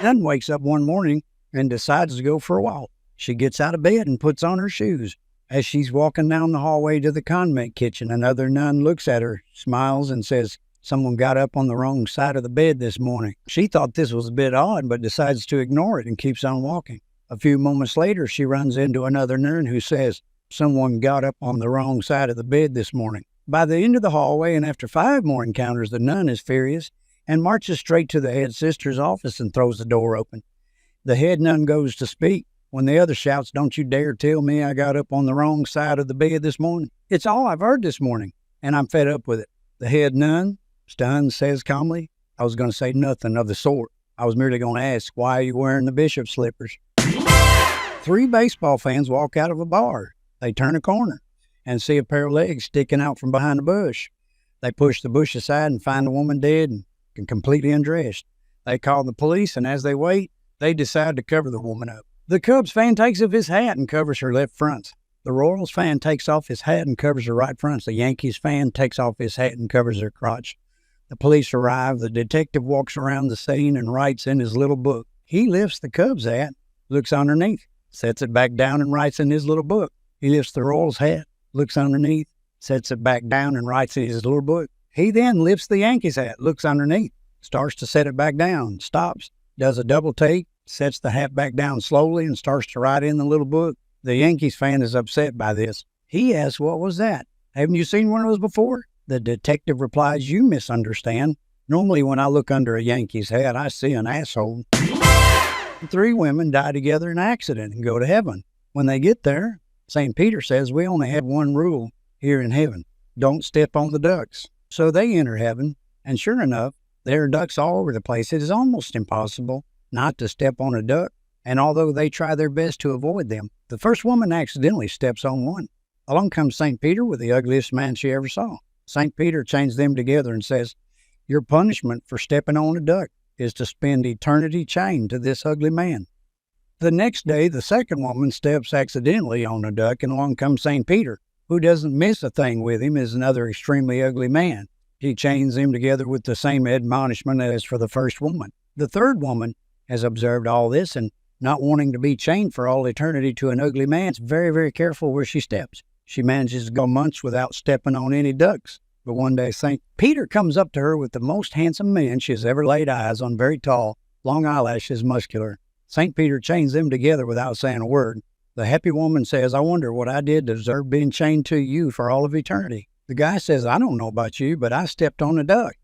Nun wakes up one morning and decides to go for a walk. She gets out of bed and puts on her shoes. As she's walking down the hallway to the convent kitchen, another nun looks at her, smiles, and says, "Someone got up on the wrong side of the bed this morning." She thought this was a bit odd, but decides to ignore it and keeps on walking. A few moments later, she runs into another nun who says, "Someone got up on the wrong side of the bed this morning." By the end of the hallway, and after 5 more encounters, the nun is furious and marches straight to the head sister's office and throws the door open. The head nun goes to speak when the other shouts, "Don't you dare tell me I got up on the wrong side of the bed this morning. It's all I've heard this morning, and I'm fed up with it." The head nun, stunned, says calmly, "I was going to say nothing of the sort. I was merely going to ask, why are you wearing the bishop's slippers?" 3 baseball fans walk out of a bar. They turn a corner and see a pair of legs sticking out from behind a bush. They push the bush aside and find the woman dead and completely undressed. They call the police, and as they wait, they decide to cover the woman up. The Cubs fan takes off his hat and covers her left front. The Royals fan takes off his hat and covers her right front. The Yankees fan takes off his hat and covers her crotch. The police arrive. The detective walks around the scene and writes in his little book. He lifts the Cubs hat, looks underneath, sets it back down and writes in his little book. He lifts the Royals hat, looks underneath, sets it back down and writes in his little book. He then lifts the Yankees hat, looks underneath, starts to set it back down, stops, does a double take, sets the hat back down slowly and starts to write in the little book. The Yankees fan is upset by this. He asks, "What was that? Haven't you seen one of those before?" The detective replies, "You misunderstand. Normally when I look under a Yankees hat, I see an asshole." 3 women die together in an accident and go to heaven. When they get there, St. Peter says, "We only have one rule here in heaven. Don't step on the ducks." So they enter heaven, and sure enough, there are ducks all over the place. It is almost impossible not to step on a duck, and although they try their best to avoid them, the first woman accidentally steps on one. Along comes St. Peter with the ugliest man she ever saw. St. Peter chains them together and says, "Your punishment for stepping on a duck is to spend eternity chained to this ugly man." The next day, the second woman steps accidentally on a duck, and along comes St. Peter, who doesn't miss a thing with him, is another extremely ugly man. He chains them together with the same admonishment as for the first woman. The third woman has observed all this, and not wanting to be chained for all eternity to an ugly man, is very, very careful where she steps. She manages to go months without stepping on any ducks. But one day, St. Peter comes up to her with the most handsome man she has ever laid eyes on, very tall, long eyelashes, muscular. St. Peter chains them together without saying a word. The happy woman says, "I wonder what I did to deserve being chained to you for all of eternity." The guy says, "I don't know about you, but I stepped on a duck.